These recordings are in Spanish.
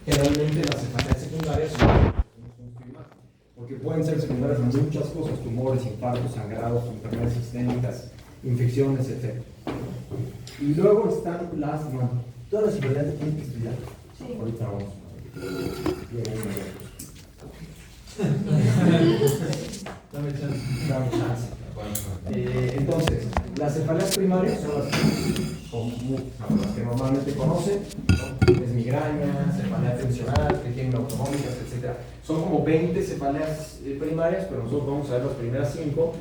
Generalmente las cefaleas secundarias son porque pueden ser secundarias a muchas cosas, tumores, infartos, sangrados, enfermedades sistémicas, infecciones, etc. Y luego están las, no, todas las cefaleas tienen que estudiar. Sí. Ahorita vamos. Dame chance. Entonces, las cefaleas primarias son las que normalmente conocen, ¿no? Es migraña, cefalea tensional, que tienen autonómicas, etc. Son como 20 cefaleas primarias, pero nosotros vamos a ver las primeras 5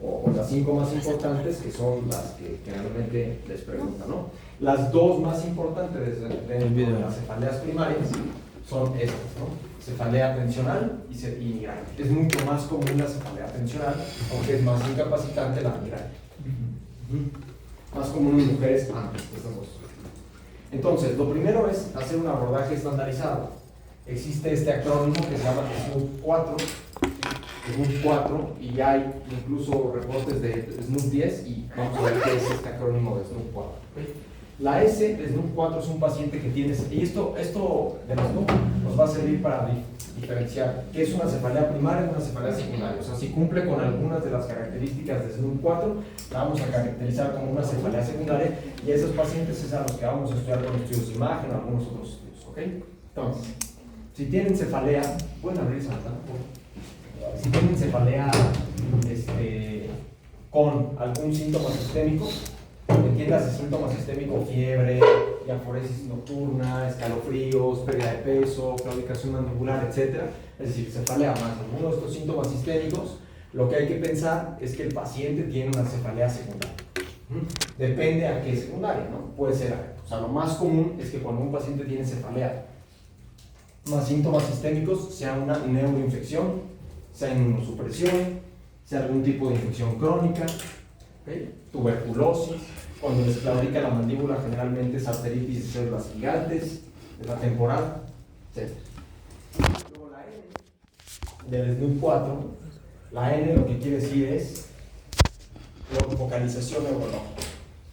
o las 5 más importantes, que son las que generalmente les preguntan, ¿no? Las dos más importantes de las cefaleas primarias son estas, ¿no? Cefalea tensional y migraña. Es mucho más común la cefalea tensional, aunque es más incapacitante la migraña. Más común en mujeres antes de estas dos. Entonces, lo primero es hacer un abordaje estandarizado. Existe este acrónimo que se llama SNOOP-4, y hay incluso reportes de SNOOP-10, y vamos a ver qué es este acrónimo de SNOOP-4. ¿Okay? La S de SNOOP-4 es un paciente que tiene, y esto de los SNOOP nos va a servir para diferenciar qué es una cefalea primaria y una cefalea secundaria. O sea, si cumple con algunas de las características de SNOOP-4, la vamos a caracterizar como una cefalea secundaria, y a esos pacientes es a los que vamos a estudiar con estudios de imagen o algunos otros estudios. ¿Ok? Entonces, si tienen cefalea, pueden abrir esa ventana, por favor. Si tienen cefalea con algún síntoma sistémico, entiéndase síntoma sistémico, fiebre, diaforesis nocturna, escalofríos, pérdida de peso, claudicación mandibular, etc. Es decir, cefalea más alguno de estos síntomas sistémicos, lo que hay que pensar es que el paciente tiene una cefalea secundaria. Depende a qué secundaria, ¿no? Puede ser, o sea, lo más común es que cuando un paciente tiene cefalea más síntomas sistémicos, sea una neuroinfección, sea inmunosupresión, sea algún tipo de infección crónica, ¿okay? Tuberculosis, cuando les claudica la mandíbula generalmente es arteritis de células gigantes, es la temporal, etc. Luego la N del SNOOP-4, la N lo que quiere decir es focalización neurológica,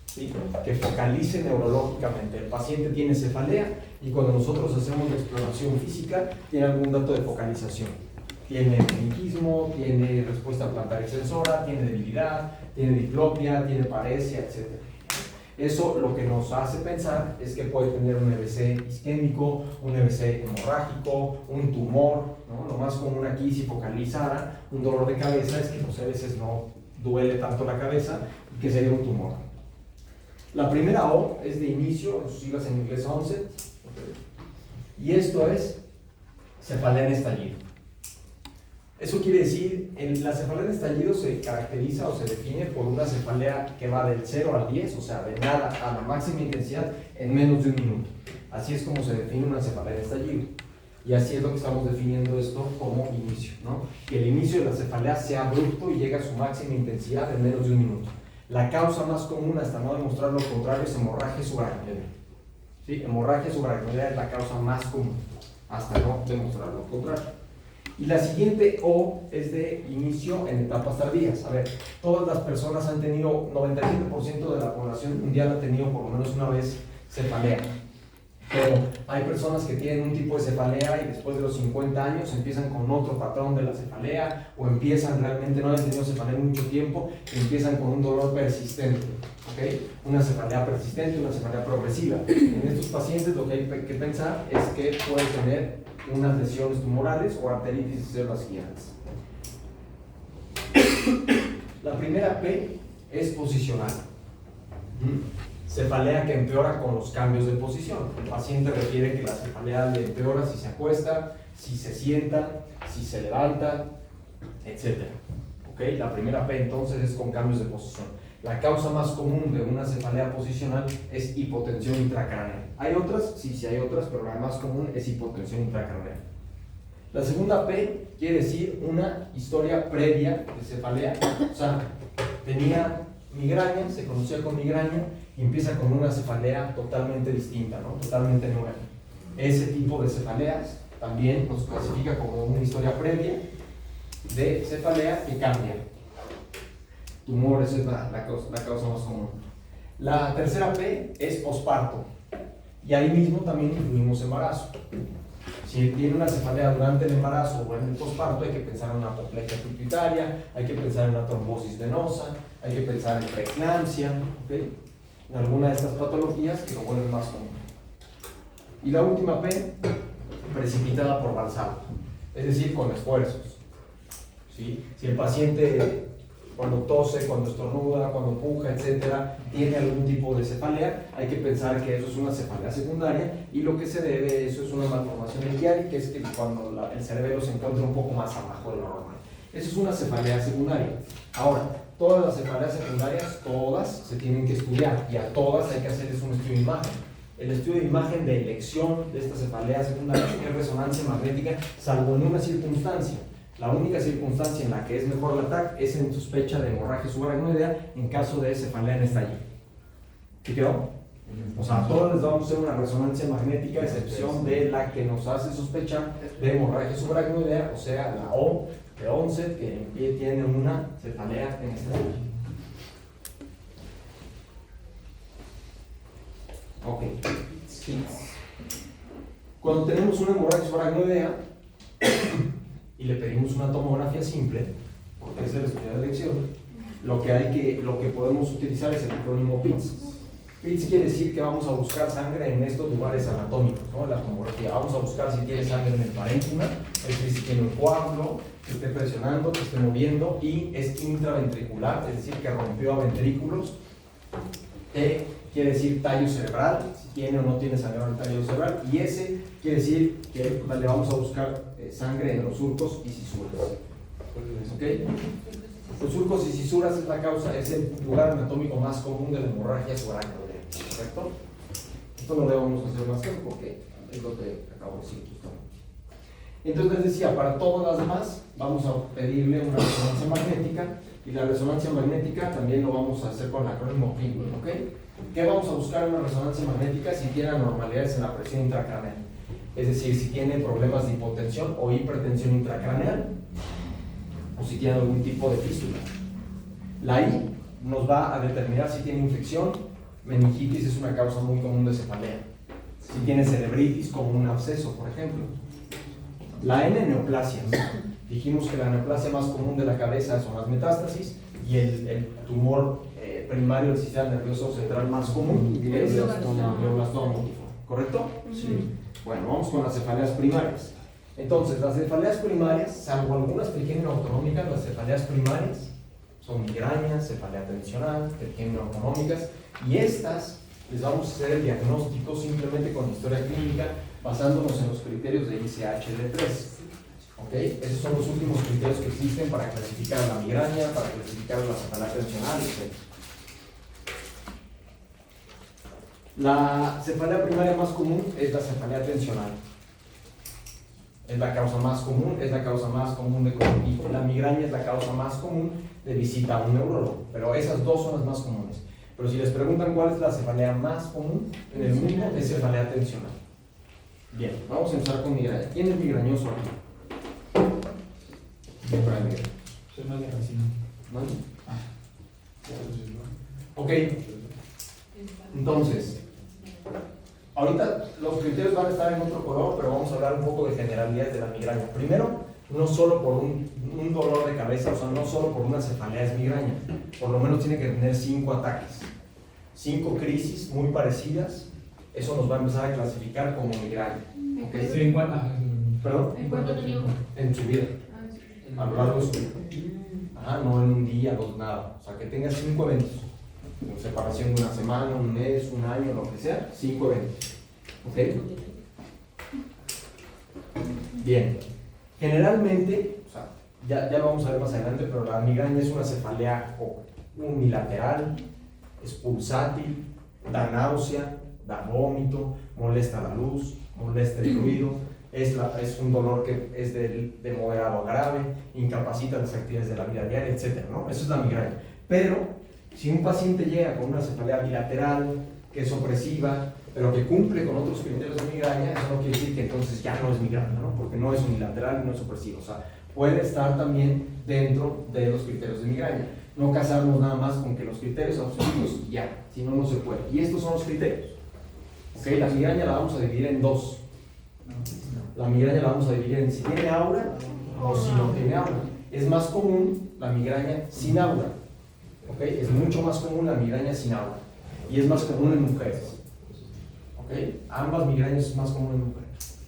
¿sí? Que focalice neurológicamente. El paciente tiene cefalea y cuando nosotros hacemos la exploración física tiene algún dato de focalización. Tiene meningismo, tiene respuesta plantar extensora, tiene debilidad, tiene diplopia, tiene paresia, etc. Eso lo que nos hace pensar es que puede tener un EBC isquémico, un EBC hemorrágico, un tumor, ¿no? Lo más común aquí, si focalizara un dolor de cabeza, es que los EBCs no duele tanto la cabeza y que sería un tumor. La primera O es de inicio, en sus siglas en inglés onset, y esto es cefalea en estallido. Eso quiere decir, la cefalea en estallido se caracteriza o se define por una cefalea que va del 0 al 10, o sea, de nada a la máxima intensidad en menos de un minuto. Así es como se define una cefalea en estallido. Y así es lo que estamos definiendo esto como inicio, ¿no? Que el inicio de la cefalea sea abrupto y llega a su máxima intensidad en menos de un minuto. La causa más común, hasta no demostrar lo contrario, es hemorragia subaracnoidea. ¿Sí? Hemorragia subaracnoidea es la causa más común, hasta no demostrar lo contrario. Y la siguiente O es de inicio en etapas tardías. A ver, todas las personas han tenido, 97% de la población mundial ha tenido por lo menos una vez cefalea. Pero hay personas que tienen un tipo de cefalea y después de los 50 años empiezan con otro patrón de la cefalea, o empiezan realmente, no han tenido cefalea en mucho tiempo, y empiezan con un dolor persistente. ¿Okay? Una cefalea persistente, una cefalea progresiva. En estos pacientes lo que hay que pensar es que puede tener unas lesiones tumorales o arteritis de células gigantes. La primera P es posicional. Cefalea que empeora con los cambios de posición. El paciente refiere que la cefalea le empeora si se acuesta, si se sienta, si se levanta, etc. ¿Okay? La primera P entonces es con cambios de posición. La causa más común de una cefalea posicional es hipotensión intracraneal. ¿Hay otras? Sí, hay otras, pero la más común es hipotensión intracraneal. La segunda P quiere decir una historia previa de cefalea. O sea, tenía migraña, se conocía con migraña, y empieza con una cefalea totalmente distinta, ¿no? Totalmente nueva. Ese tipo de cefaleas también nos clasifica como una historia previa de cefalea que cambia. Tumores es la causa más común. La tercera P es posparto, y ahí mismo también incluimos embarazo. Si tiene una cefalea durante el embarazo o en el posparto, hay que pensar en una apoplejía pituitaria, hay que pensar en una trombosis venosa, hay que pensar en preeclampsia, ¿okay? En alguna de estas patologías que lo vuelven más común. Y la última P, precipitada por Valsalva, es decir, con esfuerzos. ¿Sí? Si el paciente cuando tose, cuando estornuda, cuando puja, etcétera, tiene algún tipo de cefalea, hay que pensar que eso es una cefalea secundaria y lo que se debe a eso es una malformación del Chiari, que es que cuando el cerebelo se encuentra un poco más abajo de lo normal. Eso es una cefalea secundaria. Ahora, todas las cefaleas secundarias, todas se tienen que estudiar y a todas hay que hacerles un estudio de imagen. El estudio de imagen de elección de esta cefalea secundaria es resonancia magnética, salvo en una circunstancia. La única circunstancia en la que es mejor la TAC es en sospecha de hemorragia subaracnoidea en caso de cefalea en estallido. ¿Sí quedó? O sea, a todos les vamos a hacer una resonancia magnética, a excepción de la que nos hace sospechar de hemorragia subaracnoidea, o sea, la O de Onset, que tiene una cefalea en estallido. Ok. Cuando tenemos una hemorragia subaracnoidea y le pedimos una tomografía simple, porque es el estudio de elección, lo que podemos utilizar es el acrónimo PITS. PITS quiere decir que vamos a buscar sangre en estos lugares anatómicos, ¿no? La tomografía. Vamos a buscar si tiene sangre en el parénquima, es decir, si tiene un coágulo, que esté presionando, que esté moviendo, y es intraventricular, es decir, que rompió a ventrículos. T quiere decir tallo cerebral, si tiene o no tiene sangre en el tallo cerebral, y S quiere decir que le vamos a buscar sangre en los surcos y cisuras. ¿Okay? Los surcos y cisuras es la causa, es el lugar anatómico más común de la hemorragia subaracnoidea, ¿correcto? Esto no le vamos a hacer más caso porque es lo que acabo de decir justamente. Entonces les decía, para todas las demás vamos a pedirle una resonancia magnética, y la resonancia magnética también lo vamos a hacer con el acrónimo PIN, ¿ok? ¿Qué vamos a buscar en una resonancia magnética? Si tiene anormalidades en la presión intracraneal, es decir, si tiene problemas de hipotensión o hipertensión intracraneal, o si tiene algún tipo de fístula. La I nos va a determinar si tiene infección. Meningitis es una causa muy común de cefalea. Si tiene cerebritis, como un absceso, por ejemplo. La N, neoplasias. Dijimos que la neoplasia más común de la cabeza son las metástasis, y el tumor primario del sistema nervioso central más común es el glioblastoma multiforme, ¿correcto? Sí. Bueno, vamos con las cefaleas primarias. Entonces, las cefaleas primarias, salvo algunas trigémino autonómicas, las cefaleas primarias son migrañas, cefalea tensional, trigémino autonómicas, y estas les vamos a hacer el diagnóstico simplemente con historia clínica basándonos en los criterios de ICH-D3. ¿Okay? Esos son los últimos criterios que existen para clasificar la migraña, para clasificar la cefalea tensional, etc. La cefalea primaria más común es la cefalea tensional. Es la causa más común, es la causa más común de y la migraña es la causa más común de visita a un neurólogo, pero esas dos son las más comunes. Pero si les preguntan cuál es la cefalea más común en el mundo, es cefalea tensional. Bien, vamos a empezar con migraña. ¿Quién es migrañoso aquí? Soy más de racino. ¿No? Ok, entonces, ahorita los criterios van a estar en otro color, pero vamos a hablar un poco de generalidades de la migraña. Primero, no solo por un dolor de cabeza, o sea, no solo por una cefalea es migraña. Por lo menos tiene que tener 5 ataques, 5 crisis muy parecidas. Eso nos va a empezar a clasificar como migraña. ¿Okay? Sí, ¿en cuánto? ¿Perdón? ¿En cuánto tiempo? En su vida, a lo largo de su vida. Ajá, no en un día, dos, nada. O sea, que tenga 5 eventos. Con separación de una semana, un mes, un año, lo que sea, 5 eventos. ¿Ok? Bien. Generalmente, o sea, ya lo vamos a ver más adelante, pero la migraña es una cefalea unilateral, es pulsátil, da náusea, da vómito, molesta la luz, molesta el ruido, es un dolor que es de moderado a grave, incapacita las actividades de la vida diaria, etc., ¿no? Eso es la migraña. Pero, si un paciente llega con una cefalea bilateral, que es opresiva, pero que cumple con otros criterios de migraña, eso no quiere decir que entonces ya no es migraña, ¿no? Porque no es unilateral y no es opresivo. O sea, puede estar también dentro de los criterios de migraña. No casarnos nada más con que los criterios absolutos ya, si no, no se puede. Y estos son los criterios. ¿Okay? La migraña la vamos a dividir en dos. la migraña la vamos a dividir en si tiene aura o si no tiene aura. Es más común la migraña sin aura, ¿ok? Es mucho más común la migraña sin aura y es más común en mujeres, ¿ok? Ambas migrañas es más común en mujeres,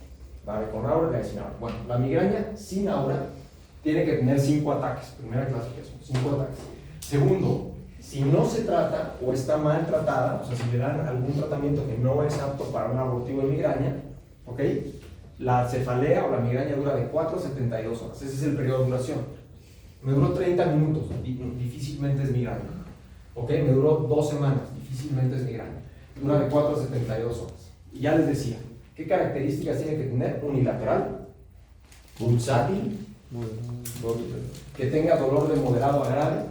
la de con aura y la de sin aura. Bueno, la migraña sin aura tiene que tener 5 ataques, primera clasificación, 5 ataques. Segundo, si no se trata o está mal tratada, o sea, si le dan algún tratamiento que no es apto para un abortivo de migraña, ¿ok? La cefalea o la migraña dura de 4 a 72 horas, ese es el periodo de duración. Me duró 30 minutos, difícilmente es migraña, ¿ok? Me duró 2 semanas, difícilmente es migraña. Dura de 4 a 72 horas. Y ya les decía, ¿qué características tiene que tener? Unilateral, pulsátil, que tenga dolor de moderado a grave,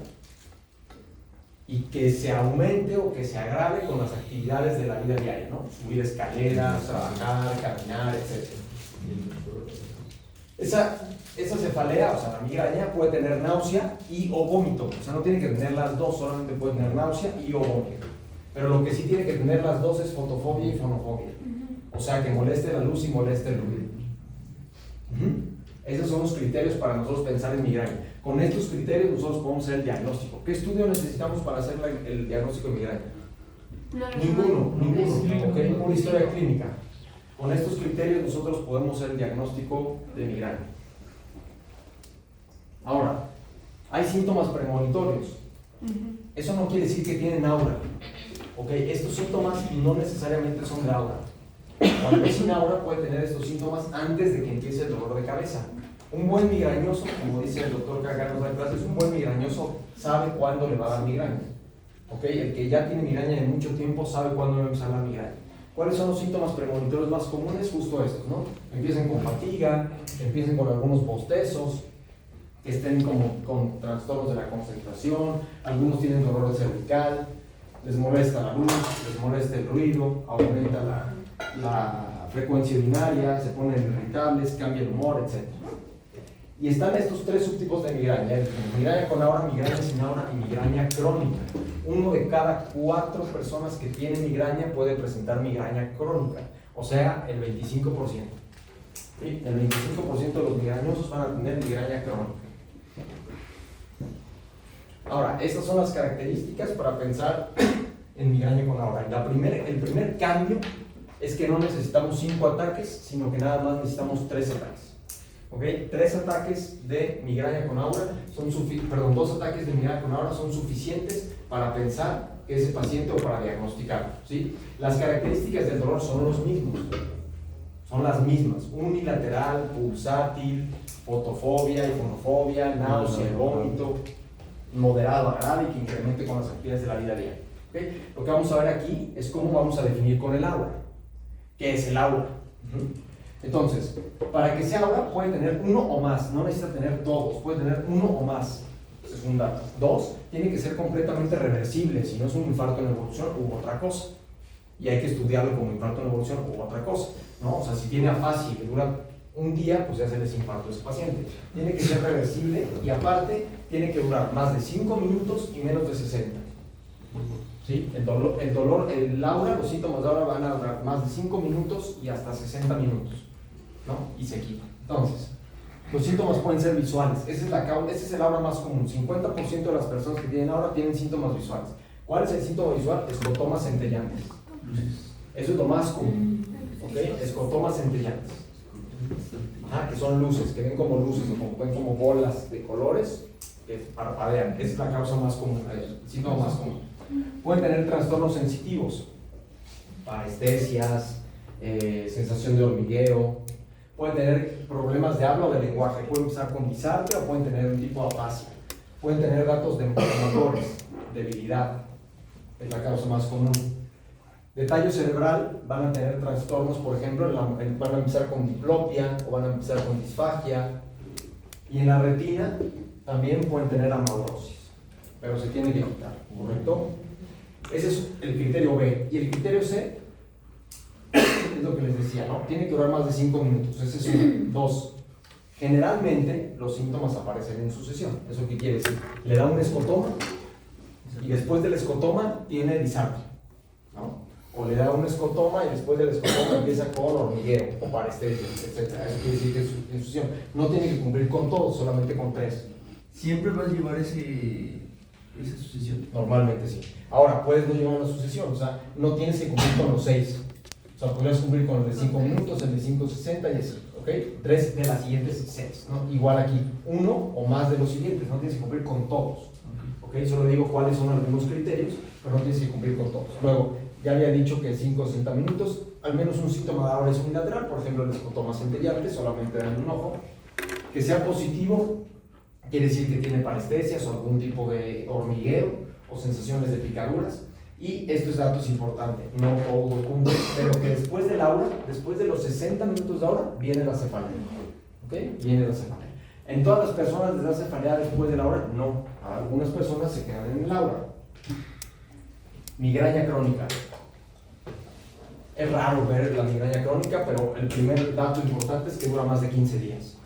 y que se aumente o que se agrave con las actividades de la vida diaria, ¿no? Subir escaleras, trabajar, caminar, etc. Esa cefalea, o sea, la migraña, puede tener náusea y o vómito. O sea, no tiene que tener las dos, solamente puede tener náusea y o vómito. Pero lo que sí tiene que tener las dos es fotofobia y fonofobia. O sea, que moleste la luz y moleste el ruido. Esos son los criterios para nosotros pensar en migraña. Con estos criterios nosotros podemos hacer el diagnóstico. ¿Qué estudio necesitamos para hacer el diagnóstico de migraña? Ninguno, ¿ok? Una historia clínica. Con estos criterios nosotros podemos hacer el diagnóstico de migraña. Ahora, hay síntomas premonitorios. Eso no quiere decir que tienen aura. ¿Ok? Estos síntomas no necesariamente son de aura. Cuando es sin aura puede tener estos síntomas antes de que empiece el dolor de cabeza. Un buen migrañoso, como dice el doctor que acá nos da clases, un buen migrañoso sabe cuándo le va a dar migraña. ¿Ok? El que ya tiene migraña de mucho tiempo sabe cuándo le va a empezar la migraña. ¿Cuáles son los síntomas premonitorios más comunes? Justo estos, ¿no? Empiecen con fatiga, empiecen con algunos bostezos, que estén con trastornos de la concentración, algunos tienen dolor de cervical, les molesta la luz, les molesta el ruido, aumenta la frecuencia urinaria, se ponen irritables, cambia el humor, etc. Y están estos 3 subtipos de migraña: migraña con aura, migraña sin aura y migraña crónica. 1 de cada 4 personas que tienen migraña puede presentar migraña crónica, o sea, el 25%. ¿Sí? El 25% de los migrañosos van a tener migraña crónica. Ahora, estas son las características para pensar en migraña con aura. El primer cambio es que no necesitamos 5 ataques, sino que nada más necesitamos 3 ataques. ¿Ok? 3 ataques de migraña con aura son 2 ataques de migraña con aura son suficientes para pensar que ese paciente o para diagnosticarlo. ¿Sí? Las características del dolor son los mismos. Son las mismas: unilateral, pulsátil, fotofobia y fonofobia, náusea, vómito, moderado a grave y que incremente con las actividades de la vida diaria. ¿Okay? Lo que vamos a ver aquí es cómo vamos a definir con el aura. ¿Qué es el aura? Entonces, para que sea aura puede tener 1 o más, no necesita tener todos, puede tener 1 o más. Ese es un dato. 2, tiene que ser completamente reversible, si no es un infarto en evolución u otra cosa. Y hay que estudiarlo como infarto en evolución u otra cosa, ¿no? O sea, si tiene afasia y que dura un día, pues ya se les infarto a ese paciente. Tiene que ser reversible y aparte tiene que durar más de 5 minutos y menos de 60. ¿Sí? El aura, los síntomas de aura van a durar más de 5 minutos y hasta 60 minutos, ¿no? Y se quita. Entonces, los síntomas pueden ser visuales. Ese es el aura más común. 50% de las personas que tienen aura tienen síntomas visuales. ¿Cuál es el síntoma visual? Escotomas centellantes. Eso es lo más común. ¿Ok? Escotomas centellantes. Que son luces, que ven como luces o ven como bolas de colores que parpadean. Esa es la causa más común, el síntoma más común. Pueden tener trastornos sensitivos, parestesias, sensación de hormigueo. Pueden tener problemas de habla o de lenguaje. Pueden empezar con disartria o pueden tener un tipo de afasia. Pueden tener datos de motores, debilidad. Es la causa más común. De tallo cerebral van a tener trastornos, por ejemplo, van a empezar con diplopia o van a empezar con disfagia. Y en la retina también pueden tener amaurosis, pero se tiene que quitar, ¿correcto? Ese es el criterio B. Y el criterio C es lo que les decía, ¿no? Tiene que durar más de 5 minutos. Ese es uno. 2. Generalmente los síntomas aparecen en sucesión. ¿Eso qué quiere decir? Le da un escotoma y después del escotoma tiene disartria, ¿no? o le da un escotoma y después del escotoma empieza con hormigueo o parestesia, etc. Eso quiere decir que es insuficiencia. No tiene que cumplir con todos, solamente con 3. ¿Siempre vas a llevar esa sucesión? Normalmente sí. Ahora, puedes no llevar una sucesión, o sea, no tienes que cumplir con los 6. O sea, podrías cumplir con el de 5 minutos, el de 5:60 y así, ¿ok? 3 de las siguientes 6, ¿no? Igual aquí, 1 o más de los siguientes, no tienes que cumplir con todos, ¿ok? Solo digo cuáles son algunos criterios, pero no tienes que cumplir con todos. Luego, ya había dicho que 5:60 minutos, al menos un síntoma de ahora es unilateral, por ejemplo, el escotoma centellante, solamente en un ojo. Que sea positivo, quiere decir que tiene parestesias o algún tipo de hormigueo o sensaciones de picaduras. Y esto es dato importante, no todo cumple, pero que después del aura, después de los 60 minutos de aura, viene la cefalea. ¿Ok? Viene la cefalea. ¿En todas las personas les da cefalea después de la aura? No. A algunas personas se quedan en el aura. Migraña crónica. Es raro ver la migraña crónica, pero el primer dato importante es que dura más de 15 días.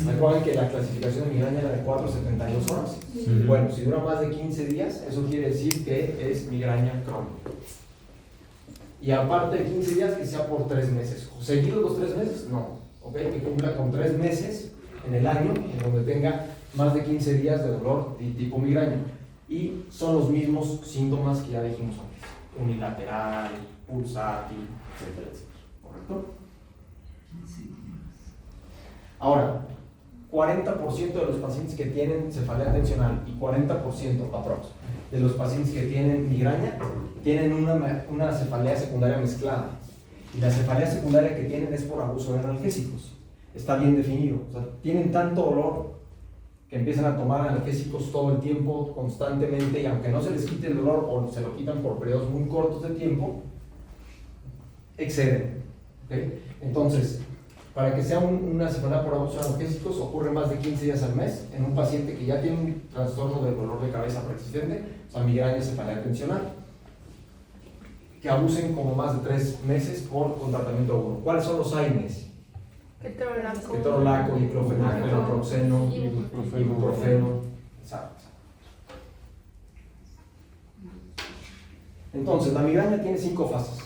¿Recuerdan que la clasificación de migraña era de 4 a 72 horas? Sí. Bueno, si dura más de 15 días, eso quiere decir que es migraña crónica. Y aparte de 15 días, que sea por 3 meses. ¿Seguidos los 3 meses? No. ¿Ok? Que cumpla con 3 meses en el año, en donde tenga más de 15 días de dolor de tipo migraña. Y son los mismos síntomas que ya dijimos antes. Unilateral, pulsátil, etcétera, etcétera. ¿Correcto? Ahora, 40% de los pacientes que tienen cefalea tensional y 40% aprox de los pacientes que tienen migraña tienen una cefalea secundaria mezclada. Y la cefalea secundaria que tienen es por abuso de analgésicos. Está bien definido. O sea, tienen tanto dolor que empiezan a tomar analgésicos todo el tiempo, constantemente, y aunque no se les quite el dolor o se lo quitan por periodos muy cortos de tiempo, exceden. ¿Okay? Entonces, para que sea una cefalea por abuso de analgésicos, ocurre más de 15 días al mes en un paciente que ya tiene un trastorno de dolor de cabeza persistente, o sea, migraña, cefalea tensional, que abusen como más de 3 meses con tratamiento agudo. ¿Cuáles son los AINES? Ketorolaco, diclofenaco, naproxeno, ibuprofeno. Exacto. Entonces, la migraña tiene 5 fases.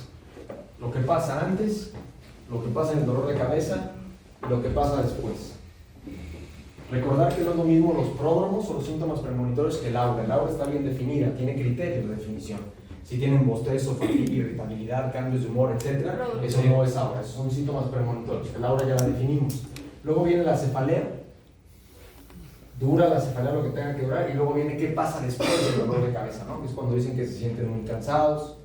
Lo que pasa antes, lo que pasa en el dolor de cabeza y lo que pasa después. Recordar que no es lo mismo los pródromos o los síntomas premonitorios que el aura. El aura está bien definida, tiene criterios de definición. Si tienen bostezo, fatiga, irritabilidad, cambios de humor, etc., eso no es aura, esos son síntomas premonitorios. El aura ya la definimos. Luego viene la cefalea, dura la cefalea lo que tenga que durar, y luego viene qué pasa después del dolor de cabeza, ¿no? Que es cuando dicen que se sienten muy cansados,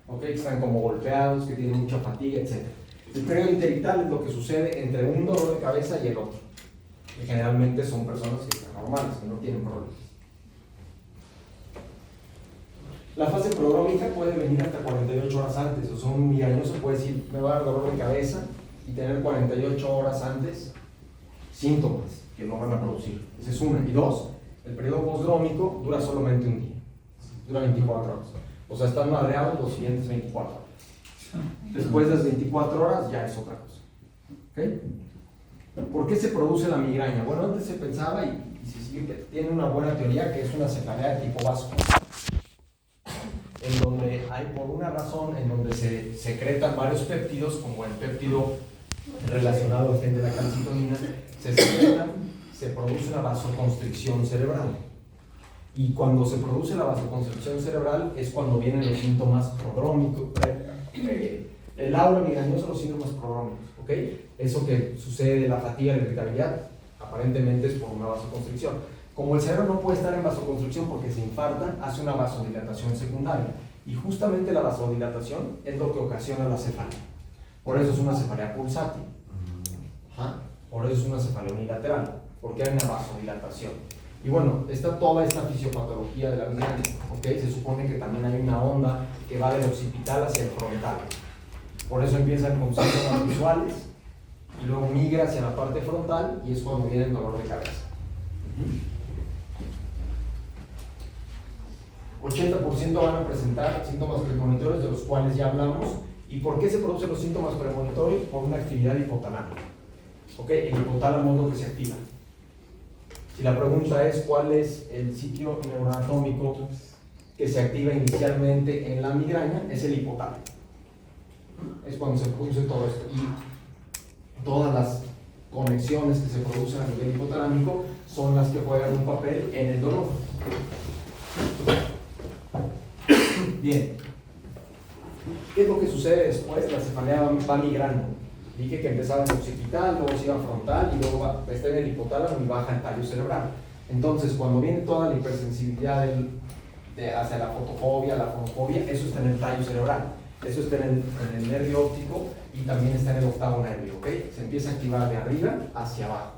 ¿okay? Que están como golpeados, que tienen mucha fatiga, etc. El periodo interictal es lo que sucede entre un dolor de cabeza y el otro. Que generalmente son personas que están normales, que no tienen problemas. La fase prodrómica puede venir hasta 48 horas antes, o sea, un migrañoso puede decir, me va a dar dolor de cabeza, y tener 48 horas antes síntomas que no van a producir. Esa es una. Y dos, el periodo postdrómico dura solamente un día, dura 24 horas. O sea, están madreados los siguientes 24 horas. Después de las 24 horas ya es otra cosa. ¿Ok? ¿Por qué se produce la migraña? Bueno, antes se pensaba, y se sigue, tiene una buena teoría, que es una cefalea de tipo vasco, en donde hay por una razón, en donde se secretan varios péptidos, como el péptido relacionado al gen de la calcitonina, se secretan, se produce una vasoconstricción cerebral. Y cuando se produce la vasoconstricción cerebral es cuando vienen los síntomas prodrómicos, el aura migrañosa, los síntomas prodrómicos, ¿ok? Eso que sucede, la fatiga, la irritabilidad, aparentemente es por una vasoconstricción. Como el cerebro no puede estar en vasoconstricción porque se infarta, hace una vasodilatación secundaria. Y justamente la vasodilatación es lo que ocasiona la cefalea. Por eso es una cefalea pulsátil. Por eso es una cefalea unilateral, porque hay una vasodilatación. Y bueno, está toda esta fisiopatología de la migraña, ¿ok? Se supone que también hay una onda que va del occipital hacia el frontal. Por eso empiezan con síntomas visuales y luego migra hacia la parte frontal y es cuando viene el dolor de cabeza. 80% van a presentar síntomas premonitorios, de los cuales ya hablamos. ¿Y por qué se producen los síntomas premonitorios? Por una actividad hipotalámica. ¿Ok? El hipotálamo es lo que se activa. Si la pregunta es cuál es el sitio neuroanatómico que se activa inicialmente en la migraña, es el hipotálamo. Es cuando se produce todo esto. Y todas las conexiones que se producen a nivel hipotalámico son las que juegan un papel en el dolor. Bien. ¿Qué es lo que sucede después? La cefalea va migrando. Dije que empezaba en el occipital, luego se iba a frontal y luego está en el hipotálamo y baja el tallo cerebral. Entonces, cuando viene toda la hipersensibilidad hacia la fotofobia, la fonofobia, eso está en el tallo cerebral. Eso está en el nervio óptico y también está en el octavo nervio, ¿ok? Se empieza a activar de arriba hacia abajo.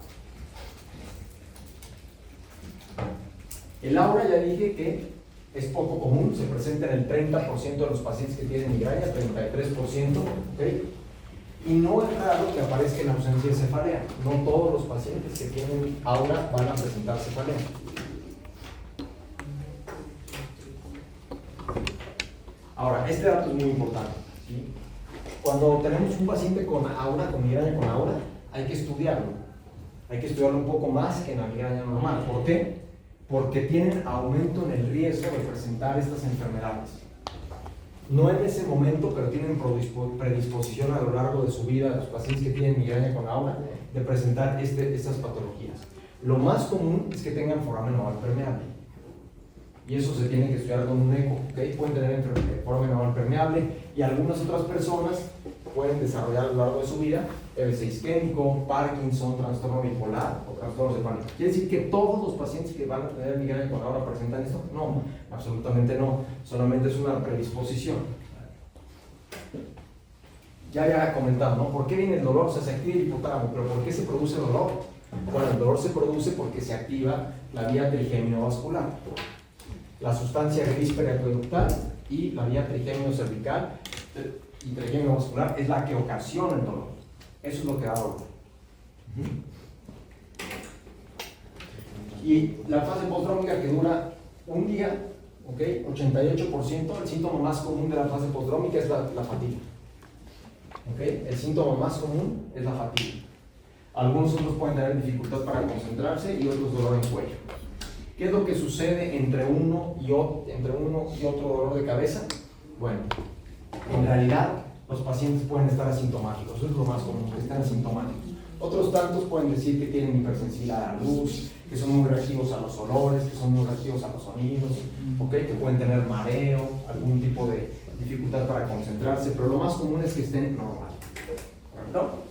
El aura ya dije que es poco común, se presenta en el 30% de los pacientes que tienen migraña, 33%, ¿ok? Y no es raro que aparezca en ausencia de cefalea. No todos los pacientes que tienen aura van a presentar cefalea. Ahora, este dato es muy importante, ¿sí? Cuando tenemos un paciente con aura, con migraña con aura, hay que estudiarlo. Hay que estudiarlo un poco más que en la migraña normal. ¿Por qué? Porque tienen aumento en el riesgo de presentar estas enfermedades. No en ese momento, pero tienen predisposición a lo largo de su vida, los pacientes que tienen migraña con aura, de presentar estas patologías. Lo más común es que tengan foramen oval permeable. Y eso se tiene que estudiar con un eco, ¿okay? Pueden tener foramen oval permeable y algunas otras personas pueden desarrollar a lo largo de su vida EBC isquémico, Parkinson, trastorno bipolar o trastornos de pánico. ¿Quiere decir que todos los pacientes que van a tener migraña con aura presentan esto? No, absolutamente no. Solamente es una predisposición. Ya había comentado, ¿no? ¿Por qué viene el dolor? O sea, se activa el hipotálamo, pero ¿por qué se produce dolor? Bueno, el dolor se produce porque se activa la vía trigeminovascular. La sustancia gris periaqueductal y la vía trigémino-cervical y trigémino-vascular es la que ocasiona el dolor. Eso es lo que da dolor. Y la fase postdrómica que dura un día, ¿ok? 88%, el síntoma más común de la fase postdrómica es la fatiga. ¿Ok? El síntoma más común es la fatiga. Algunos otros pueden tener dificultad para concentrarse y otros dolor en cuello. ¿Qué es lo que sucede entre uno y otro dolor de cabeza? Bueno, en realidad los pacientes pueden estar asintomáticos, eso es lo más común, que están asintomáticos. Otros tantos pueden decir que tienen hipersensibilidad a la luz, que son muy reactivos a los olores, que son muy reactivos a los sonidos, ¿okay? Que pueden tener mareo, algún tipo de dificultad para concentrarse, pero lo más común es que estén normal. ¿Correcto?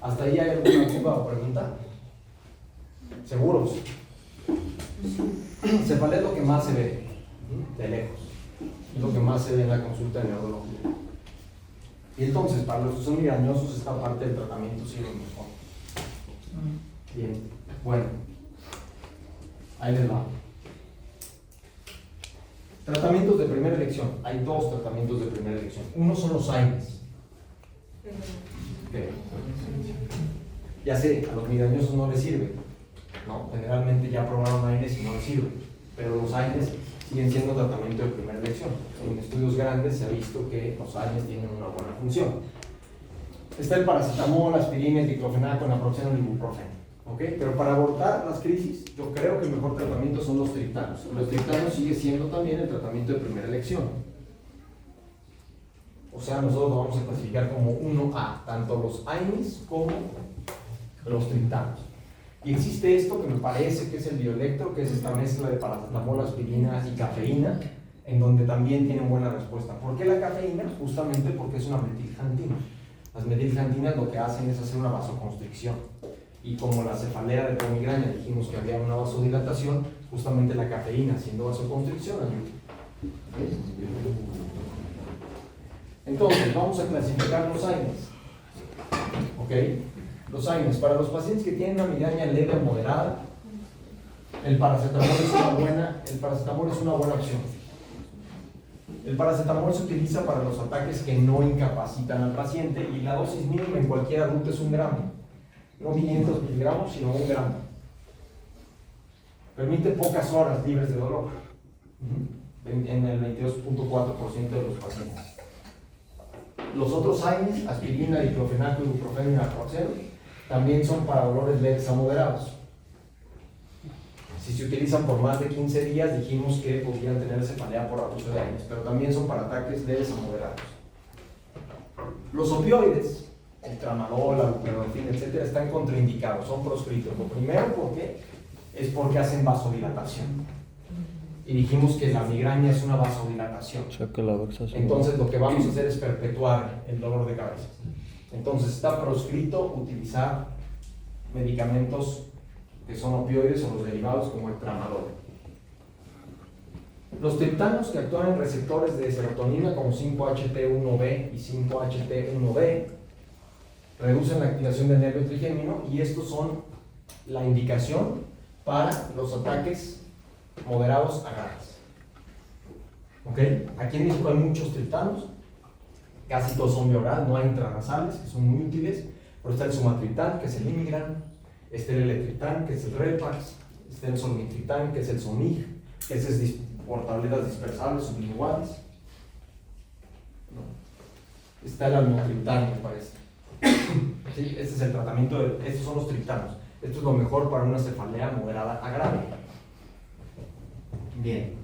¿Hasta ahí hay alguna duda o pregunta? ¿Seguros? Cefalea es lo que más se ve de lejos, es lo que más se ve en la consulta de neurología. Y entonces, para los que son migrañosos, esta parte del tratamiento sirve mejor. Bien, bueno, ahí les va. Tratamientos de primera elección. Hay dos tratamientos de primera elección. Uno son los AINES. Okay. Ya sé, a los migrañosos no les sirve. No, generalmente ya probaron AINES y no les sirve. Pero los AINES siguen siendo tratamiento de primera elección. En estudios grandes se ha visto que los AINES tienen una buena función. Está el paracetamol, aspirina, el diclofenaco, naproxeno y ibuprofeno. ¿Okay? Pero para abordar las crisis, yo creo que el mejor tratamiento son los triptanos. Los triptanos sigue siendo también el tratamiento de primera elección. O sea, nosotros lo vamos a clasificar como 1A, tanto los AINES como los triptanos. Y existe esto que me parece que es el bioelectro, que es esta mezcla de paracetamol, aspirina y cafeína, en donde también tienen buena respuesta. ¿Por qué la cafeína? Justamente porque es una metilxantina. Las metilxantinas lo que hacen es hacer una vasoconstricción. Y como la cefalea de migraña dijimos que había una vasodilatación, justamente la cafeína haciendo vasoconstricción ayuda. Entonces, vamos a clasificar los AINES. ¿Ok? Los AINES, para los pacientes que tienen una migraña leve o moderada, el paracetamol es una buena opción. El paracetamol se utiliza para los ataques que no incapacitan al paciente y la dosis mínima en cualquier adulto es 1 gramo. No 500 miligramos, sino 1 gramo. Permite pocas horas libres de dolor, en el 22.4% de los pacientes. Los otros AINES, aspirina, diclofenaco, ibuprofeno y naproxeno, también son para dolores leves a moderados. Si se utilizan por más de 15 días, dijimos que podrían tener cefalea por abuso de AINES, pero también son para ataques leves a moderados. Los opioides, el tramadol, la buprenorfina, etcétera, están contraindicados, son proscritos. Lo primero, ¿por qué? Es porque hacen vasodilatación. Y dijimos que la migraña es una vasodilatación. Entonces lo que vamos a hacer es perpetuar el dolor de cabeza. Entonces está proscrito utilizar medicamentos que son opioides o los derivados como el tramadol. Los triptanos que actúan en receptores de serotonina como 5-HT1B y 5-HT1B reducen la activación del nervio trigémino y estos son la indicación para los ataques moderados a graves. ¿Okay? Aquí en México hay muchos triptanos, casi todos son vía oral, no hay intranasales, que son muy útiles, pero está el sumatriptán, que es el Imigran, está el eletriptán, que es el Repax, está el solmitriptán, que es el Somig, que es por tabletas dispersables sublinguales. No. Está el almotriptán, me parece. ¿Sí? Este es el tratamiento, estos son los triptanos. Esto es lo mejor para una cefalea moderada a grave. Bien.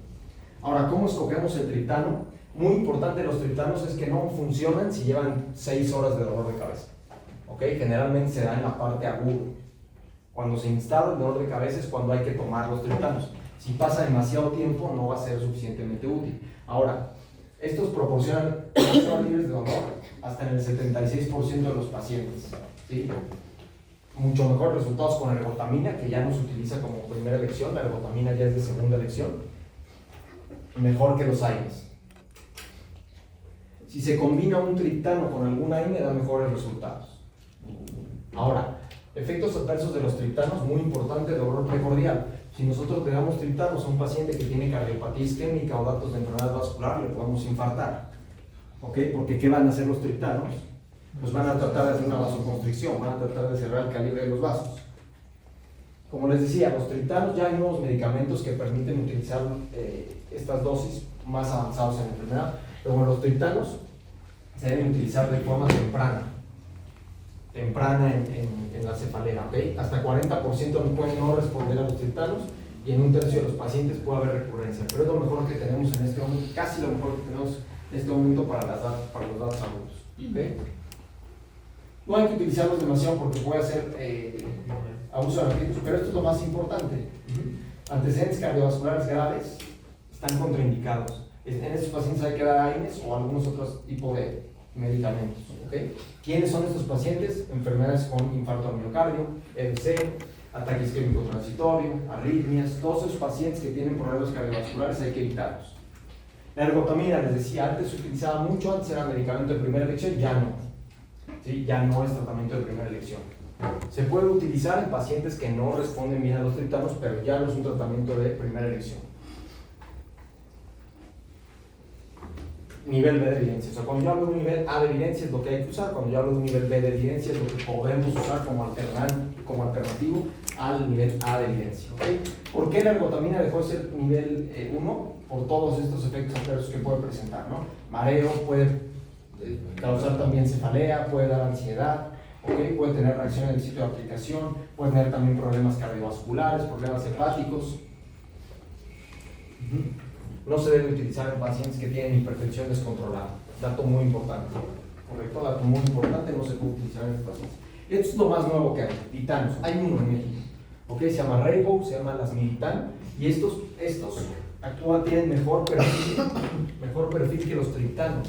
Ahora, ¿cómo escogemos el triptano? Muy importante de los triptanos es que no funcionan si llevan 6 horas de dolor de cabeza. ¿Ok? Generalmente se da en la parte aguda. Cuando se instala el dolor de cabeza es cuando hay que tomar los triptanos. Si pasa demasiado tiempo no va a ser suficientemente útil. Ahora, estos proporcionan horas libres de dolor hasta en el 76% de los pacientes. ¿Sí? Mucho mejor resultados con la ergotamina, que ya no se utiliza como primera elección, la ergotamina ya es de segunda elección. Mejor que los AINES. Si se combina un triptano con algún AINE da mejores resultados. Ahora, efectos adversos de los triptanos, muy importante, dolor precordial. Si nosotros le damos triptanos a un paciente que tiene cardiopatía isquémica o datos de enfermedad vascular, le podemos infartar. ¿Ok? Porque ¿qué van a hacer los triptanos? Pues van a tratar de hacer una vasoconstricción, van a tratar de cerrar el calibre de los vasos. Como les decía, los triptanos, ya hay nuevos medicamentos que permiten utilizar estas dosis más avanzados en la enfermedad, pero bueno, los triptanos se deben utilizar de forma temprana en la cefalea, ¿ok? Hasta 40% pueden no responder a los triptanos y en un tercio de los pacientes puede haber recurrencia, pero es lo mejor que tenemos en este momento, casi lo mejor que tenemos en este momento para los datos agudos, ¿ok? No hay que utilizarlos demasiado porque puede hacer abuso de analgésicos, pero esto es lo más importante. Antecedentes cardiovasculares graves están contraindicados. En estos pacientes hay que dar AINES o algunos otros tipos de medicamentos. ¿Okay? ¿Quiénes son estos pacientes? Enfermedades con infarto al miocardio, EBC, ataque isquémico transitorio, arritmias. Todos esos pacientes que tienen problemas cardiovasculares hay que evitarlos. La ergotamina, les decía, antes se utilizaba mucho, antes era medicamento de primera elección, ya no. ¿Sí? Ya no es tratamiento de primera elección. Se puede utilizar en pacientes que no responden bien a los triptanos, pero ya no es un tratamiento de primera elección. Nivel B de evidencia. O sea, cuando yo hablo de un nivel A de evidencia es lo que hay que usar, cuando yo hablo de un nivel B de evidencia es lo que podemos usar como alternativo al nivel A de evidencia. ¿Okay? ¿Por qué la ergotamina dejó de ser nivel 1? Por todos estos efectos adversos que puede presentar, ¿no? Mareo, puede causar también cefalea, puede dar ansiedad, ¿okay? Puede tener reacción en el sitio de aplicación, puede tener también problemas cardiovasculares, problemas hepáticos. No se debe utilizar en pacientes que tienen hipertensión descontrolada. Dato muy importante. ¿Correcto? Dato muy importante, no se puede utilizar en estos pacientes. Esto es lo más nuevo que hay. Titanos. Hay uno en México. ¿Okay? Se llama Raybo, se llama Lasmiritan. Y estos tienen mejor perfil que los triptanos.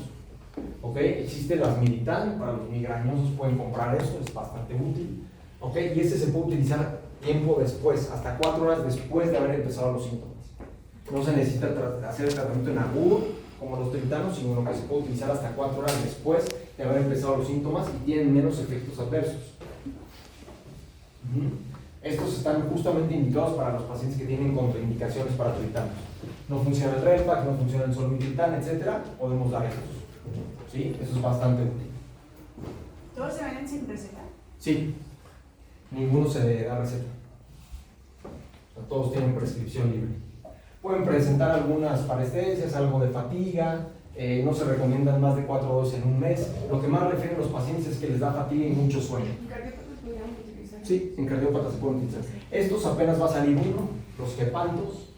¿Okay? Existe Lasmiritan, para los migrañosos pueden comprar eso, es bastante útil. ¿Okay? Y este se puede utilizar tiempo después, hasta 4 horas después de haber empezado los síntomas. No se necesita hacer el tratamiento en agudo como los triptanos, sino que se puede utilizar hasta 4 horas después de haber empezado los síntomas y tienen menos efectos adversos. Estos están justamente indicados para los pacientes que tienen contraindicaciones para triptanos. No funciona el Relvac, no funciona el Solmitriptan, etc. Podemos dar estos. ¿Sí? Eso es bastante útil. ¿Todos se venden sin receta? Sí. Ninguno se da receta. O sea, todos tienen prescripción libre. Pueden presentar algunas parestesias, algo de fatiga, no se recomiendan más de 4 dosis en un mes. Lo que más refieren los pacientes es que les da fatiga y mucho sueño. ¿En cardiópatas podríamos utilizar? Sí, en cardiópatas se pueden utilizar. Estos apenas va a salir uno, los Gepantos.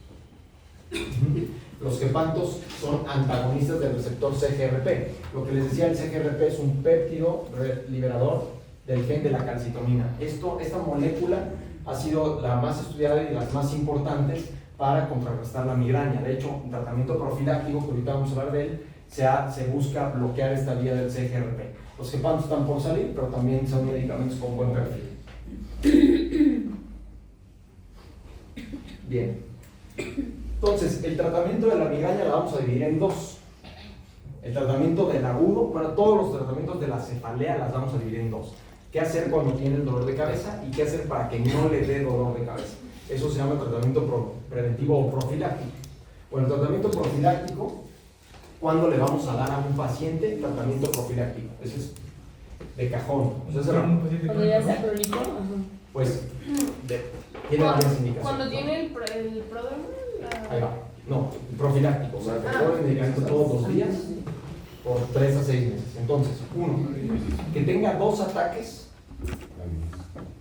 Los gepantos son antagonistas del receptor CGRP. Lo que les decía, el CGRP es un péptido liberador del gen de la calcitonina. Esta molécula ha sido la más estudiada y de las más importantes para contrarrestar la migraña. De hecho, en tratamiento profiláctico, que ahorita vamos a hablar de él, se busca bloquear esta vía del CGRP. Los gepantos están por salir, pero también son medicamentos con buen perfil. Bien. Entonces, el tratamiento de la migraña la vamos a dividir en dos. El tratamiento del agudo, bueno, todos los tratamientos de la cefalea las vamos a dividir en dos. ¿Qué hacer cuando tiene el dolor de cabeza y qué hacer para que no le dé dolor de cabeza? Eso se llama tratamiento preventivo o profiláctico. Bueno, el tratamiento profiláctico, ¿cuándo le vamos a dar a un paciente tratamiento profiláctico? Ese es de cajón. Cuando ya sea crónico, pues tiene varias indicaciones. Cuando tiene el prodromo, Ahí va. No, profiláctico. O sea, te ponen el medicamento todos los días por 3 a 6 meses. Entonces, uno, que tenga 2 ataques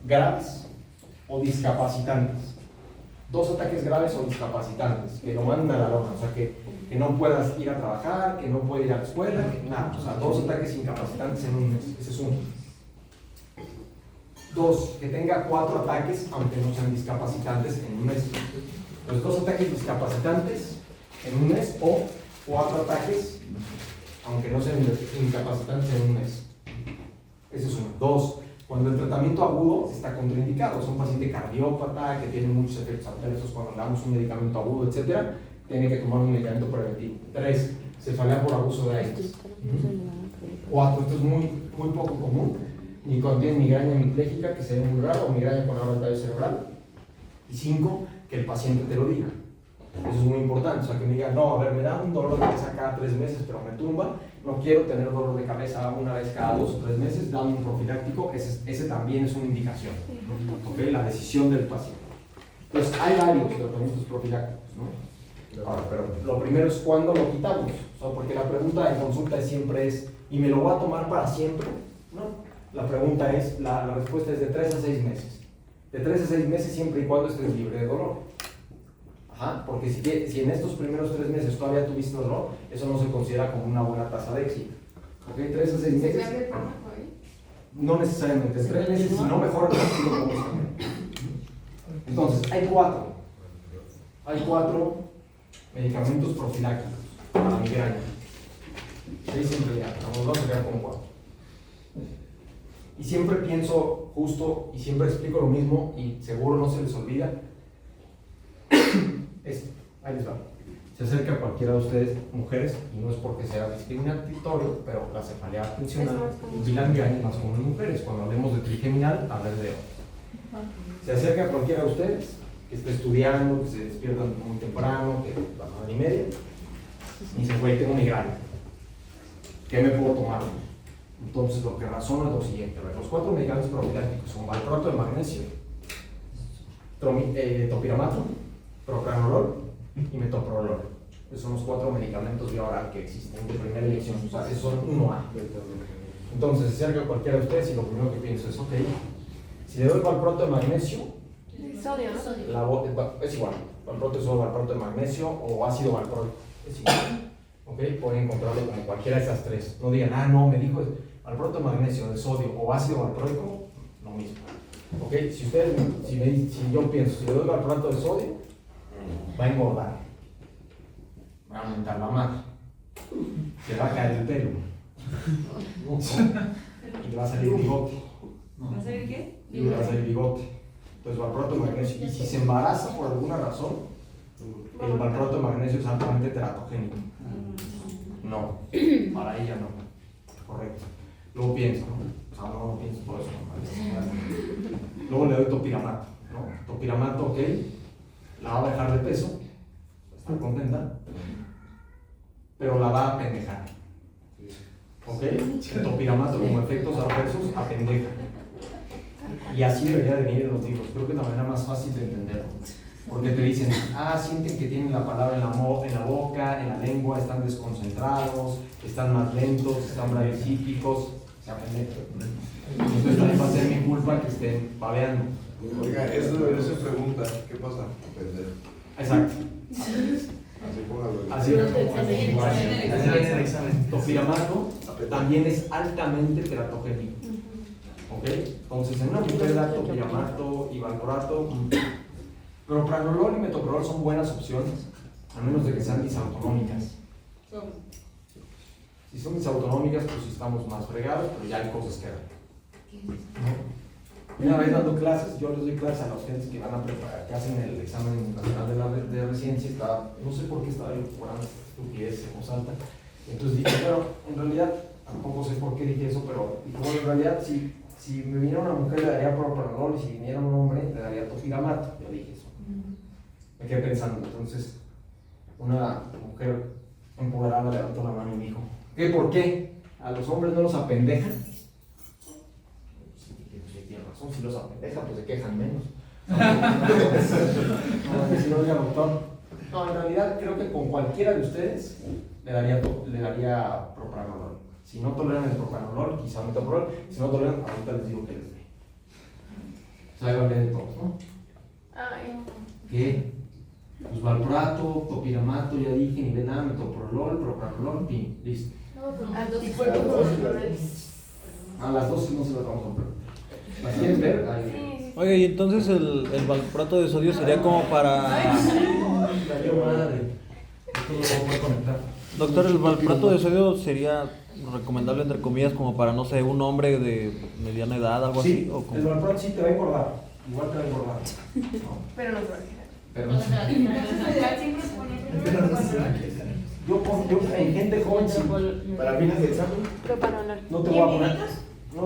graves o discapacitantes. 2 ataques graves o discapacitantes, que lo manden a la lona, o sea, que no puedas ir a trabajar, que no puedas ir a la escuela, que nada, o sea, 2 ataques incapacitantes en un mes, ese es uno. 2, que tenga 4 ataques, aunque no sean discapacitantes, en un mes. Los 2 ataques discapacitantes en un mes o 4 ataques, aunque no sean incapacitantes en un mes. Ese es uno. 2, cuando el tratamiento agudo está contraindicado, es un paciente cardiópata que tiene muchos efectos adversos cuando le damos un medicamento agudo, etc., tiene que tomar un medicamento preventivo. 3, cefalea por abuso de aire. 4, esto es muy poco común, y cuando tiene migraña hemipléjica, que se ve muy raro, o migraña con aorta cerebral. Y 5, que el paciente te lo diga. Eso es muy importante, o sea, que me diga, no, a ver, me da un dolor de cabeza cada 3 meses, pero me tumba, no quiero tener dolor de cabeza una vez cada 2 o 3 meses, dame un profiláctico, ese también es una indicación, ¿ok? La decisión del paciente. Entonces, hay varios tratamientos profilácticos, ¿no? Ahora, pero lo primero es cuándo lo quitamos, o sea, porque la pregunta en consulta siempre es, ¿y me lo voy a tomar para siempre? No, la pregunta es, la respuesta es de 3 a 6 meses. De 3 a 6 meses siempre y cuando estés libre de dolor. Ajá, porque si en estos primeros 3 meses todavía tuviste dolor, eso no se considera como una buena tasa de éxito. ¿Ok? 3 a 6 meses. ¿Se abre el fármaco ahí? No necesariamente, en 3 meses, si no mejora, sí lo podemos cambiar. Entonces, hay 4. Hay 4 medicamentos profilácticos para la migraña. 6 siempre ya, vamos a quedar con 4. Y siempre pienso justo y siempre explico lo mismo y seguro no se les olvida. Ahí les va. Se acerca a cualquiera de ustedes, mujeres, y no es porque sea discriminatorio, pero la cefalea funcional y la migraña es más común en mujeres. Cuando hablemos de trigeminal, hablar de hombres. Se acerca a cualquiera de ustedes que esté estudiando, que se despiertan muy temprano, que a las 9:30, y dice, güey, tengo migraña. ¿Qué me puedo tomar? Entonces, lo que razona es lo siguiente. A ver, los 4 medicamentos profilácticos son valproato de magnesio, topiramato, propranolol y metoprolol. Esos son los 4 medicamentos vía oral que existen de primera elección. O sea, esos son 1A. Entonces, se acerca a cualquiera de ustedes y lo primero que pienso es, ok, si le doy valproato de magnesio, sodio, ¿no? es igual. Valproato es solo valproato de magnesio o ácido valproico. Es igual. ¿Ok? Pueden encontrarlo como cualquiera de esas 3. No digan, no, me dijo valproato de magnesio, de sodio o ácido valproico, lo mismo. ¿Ok? Si yo pienso, si le doy valproato de sodio, va a engordar, va a aumentar la madre, se va a caer el pelo, y le va a salir bigote. ¿Va a ser qué? Y le va a salir bigote. Entonces, valproato de magnesio. Y si se embaraza por alguna razón, el valproato de magnesio es altamente teratogénico. No, para ella no. Correcto. Luego pienso, ¿no? O sea, no pienso por eso. ¿No? Luego le doy topiramato, ¿no? Topiramato, ok, la va a dejar de peso, está contenta, pero la va a apendejar. ¿Ok? El topiramato como efectos adversos apendeja. Y así debería de venir en los libros. Creo que es la manera más fácil de entenderlo. Porque te dicen, sienten que tienen la palabra en la boca, en la lengua, están desconcentrados, están más lentos, están bradicípicos, se apendejan. Entonces también va a ser mi culpa que estén babeando. Oiga, eso debería ser pregunta. ¿Qué pasa? Pendejo. Exacto. Así Durante el como examen. igual. Ese es el examen. Topiramato también es altamente teratogénico. ¿Ok? Entonces, en una mujer da topiramato y valproato, pero pranolol y metoprolol son buenas opciones, a menos de que sean disautonómicas. Si son disautonómicas, pues estamos más fregados, pero ya hay cosas que hagan. Una vez dando clases, yo les doy clases a los gentes que van a preparar, que hacen el examen nacional de residencia, no sé por qué estaba yo por estupidez en voz alta. Entonces dije, bueno, en realidad, tampoco sé por qué dije eso, pero dije, bueno, en realidad, si me viniera una mujer le daría propranolol y si viniera un hombre le daría topiramato. Yo dije eso. Me quedé pensando, entonces, una mujer empoderada levantó la mano y me dijo, ¿qué? ¿Por qué? ¿A los hombres no los apendejan? Tiene razón, si los apendejan, pues se quejan menos. No, si no, oiga, doctor. No, en realidad creo que con cualquiera de ustedes le daría propranolol. Si no toleran el propranolol, quizá metoprolol. Si no toleran, ahorita les digo que les dé. O sea, hablé de todos, ¿no? ¿Qué? Pues valproato, topiramato, ya dije, nivel A, metoprolol, propranolol, fin, listo. A las dosis no se las vamos a preguntar. ¿Las quieres ver? Ahí. Oye, y entonces el valproato de sodio sería como para... La madre. Esto lo voy a poder conectar. Doctor, el valproato de sodio sería recomendable, entre comillas, como para, no sé, un hombre de mediana edad, algo Sí, así. ¿O como? el valproato sí te va a engordar. Igual te va a engordar. No, Pero no se va a quedar. pero no sé. Siempre se ponía Yo en gente joven sí. Para fines de examen. Propranolol. No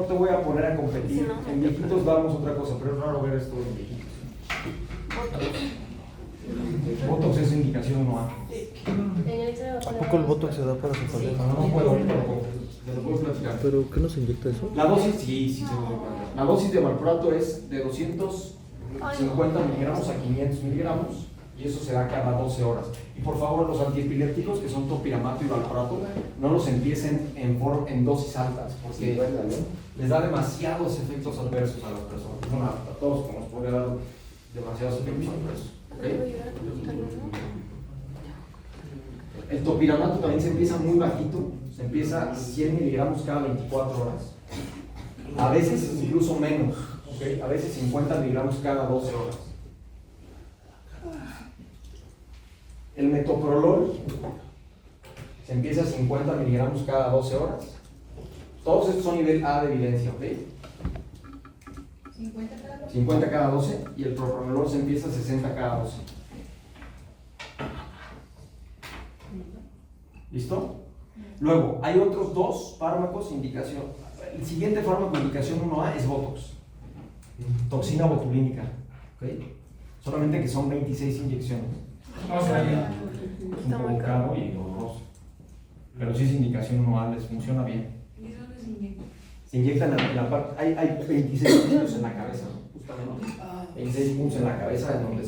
te voy a poner a competir. En viejitos damos otra cosa, pero es raro ver esto en viejitos. Botox es indicación 1A. ¿A poco el botox se da para cefalea? No puedo ahorita, te lo puedo platicar. ¿Pero qué nos inyecta eso? La dosis, sí se me dio cuenta. La dosis de valproato es de 250 miligramos a 500 miligramos y eso se da cada 12 horas. Y por favor, los antiepilépticos, que son topiramato y valproato, no los empiecen en dosis altas, porque les da demasiados efectos adversos a las personas. Bueno, a todos, como nos puede dar demasiados efectos adversos. ¿Okay? El topiramato también se empieza muy bajito, se empieza a 100 miligramos cada 24 horas. A veces incluso menos, ¿okay? A veces 50 miligramos cada 12 horas. El metoprolol se empieza a 50 miligramos cada 12 horas. Todos estos son nivel A de evidencia, ¿ok? 50 cada 12 y el propranolol se empieza a 60 cada 12. ¿Listo? Luego, hay otros dos fármacos indicación. El siguiente fármaco indicación 1A es Botox. Toxina botulínica. ¿Okay? Solamente que son 26 inyecciones. Es un poco caro y doloroso. Pero si es indicación 1A, les funciona bien. ¿Y dónde se inyecta? Se inyectan en la parte. Hay 26 puntos en la cabeza, ¿no? Justamente. 26 puntos en la cabeza en donde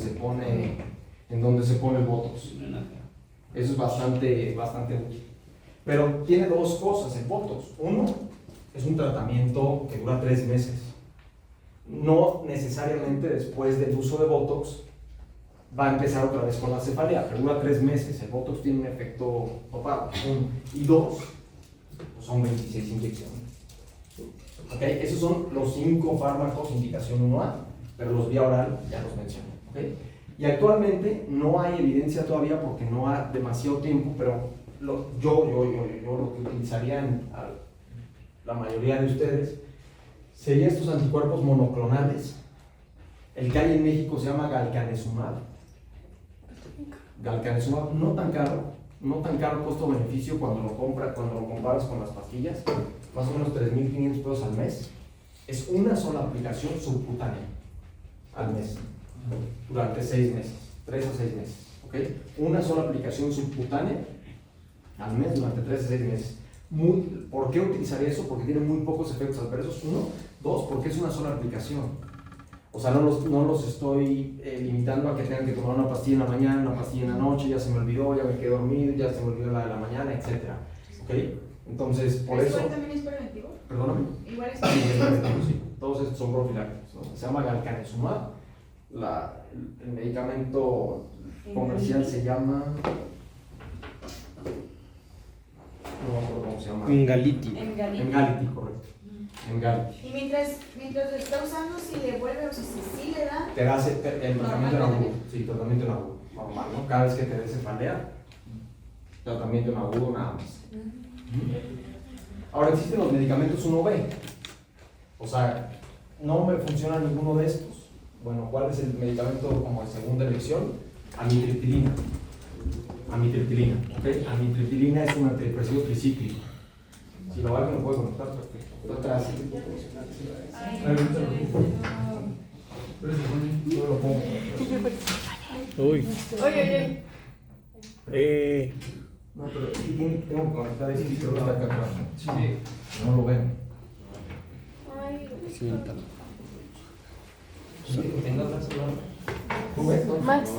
se pone el Botox. Eso es bastante útil. Pero tiene dos cosas el Botox. Uno, es un tratamiento que dura 3 meses. No necesariamente después del uso de Botox va a empezar otra vez con la cefalea, pero dura 3 meses. El Botox tiene un efecto topado. Y dos, pues son 26 inyecciones. ¿Okay? Esos son los 5 fármacos indicación 1A, pero los vía oral ya los mencioné. ¿Okay? Y actualmente no hay evidencia todavía porque no hay demasiado tiempo, pero yo lo que utilizaría la mayoría de ustedes serían estos anticuerpos monoclonales. El que hay en México se llama Galcanezumab. Galcanezumab no tan caro costo-beneficio cuando lo comparas con las pastillas, más o menos 3,500 pesos al mes. Es una sola aplicación subcutánea al mes, durante 6 meses, 3 a 6 meses. ¿Okay? Una sola aplicación subcutánea al mes durante 3 a 6 meses. ¿Por qué utilizaría eso? Porque tiene muy pocos efectos adversos. 1, 2, porque es una sola aplicación. O sea, no los estoy limitando a que tengan que tomar una pastilla en la mañana, una pastilla en la noche, ya se me olvidó, ya me quedé dormido, ya se me olvidó la de la mañana, etc. ¿Okay? Entonces, por eso... ¿Igual también es preventivo? Perdóname. Igual es Sí, es preventivo, sí. Todos estos son profilácticos, ¿no? Se llama Galcanezumab. El medicamento comercial se llama No me acuerdo cómo se llama. Engaliti. Emgality, correcto. Emgality. Y mientras lo está usando, si le vuelve, o sea, si sí le da. Te das el tratamiento en agudo. Normalmente. Sí, tratamiento en agudo. Normal, ¿no? Cada vez que te des cefalea, tratamiento en agudo nada más. Ahora existen los medicamentos 1B. O sea, no me funciona ninguno de estos. Bueno, ¿cuál es el medicamento como de segunda elección? Amitriptilina. Amitriptilina, ¿ok? Amitriptilina es un antidepresivo tricíclico. Si lo alguien lo puede conectar, perfecto. Está atrás. Yo lo pongo. Uy. Oye. No, pero sí tengo que conectar este pero está acá atrás. Sí. No lo ven. Ay. Siéntalo. ¿Tú ves? Max.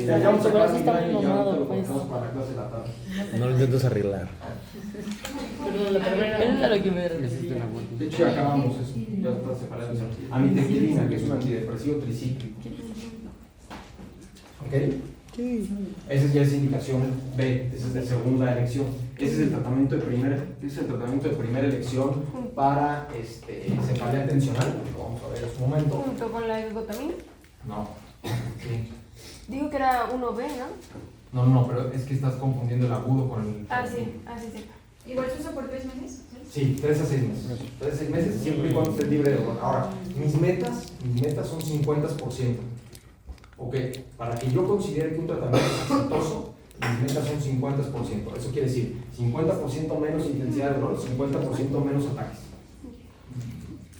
Ya vamos a acabar mi Está año y muy ya mamado, ahorita lo pues. conectamos para la clase de la tarde. No lo intentes arreglar. Era lo que me De hecho, ya acabamos eso. Ya está separado. Amitriptilina, que es un antidepresivo tricíclico. ¿Ok? Esa ya es indicación B, esa es de segunda elección. Ese es el tratamiento de primera elección para cefalea tensional. Lo vamos a ver en su momento. Junto con la esgotamina. No. Sí. Dijo que era 1B, ¿no? No, pero es que estás confundiendo el agudo con el. Ah, sí, sí. Igual se usa por 3 meses. Sí, 3 a 6 meses. 3 a 6 meses siempre y cuando estés libre de dolor. Ahora, mis metas son 50%. Ok, para que yo considere que un tratamiento es exitoso, mis metas son 50%. Eso quiere decir 50% menos intensidad de dolor, 50% menos ataques.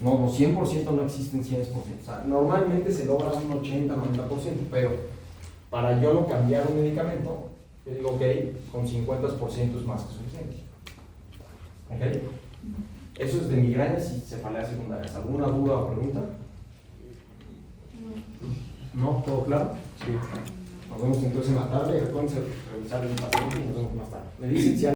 No, 100% no existen 100%. O sea, normalmente se logra un 80-90%, pero para yo no cambiar un medicamento, yo digo, ok, con 50% es más que suficiente. ¿Ok? Eso es de migrañas y cefaleas secundarias. ¿Alguna duda o pregunta? ¿No? ¿Todo claro? Sí. Nos vemos entonces en la tarde. Recuerden revisar el paciente y nos vemos más tarde. Me dicen si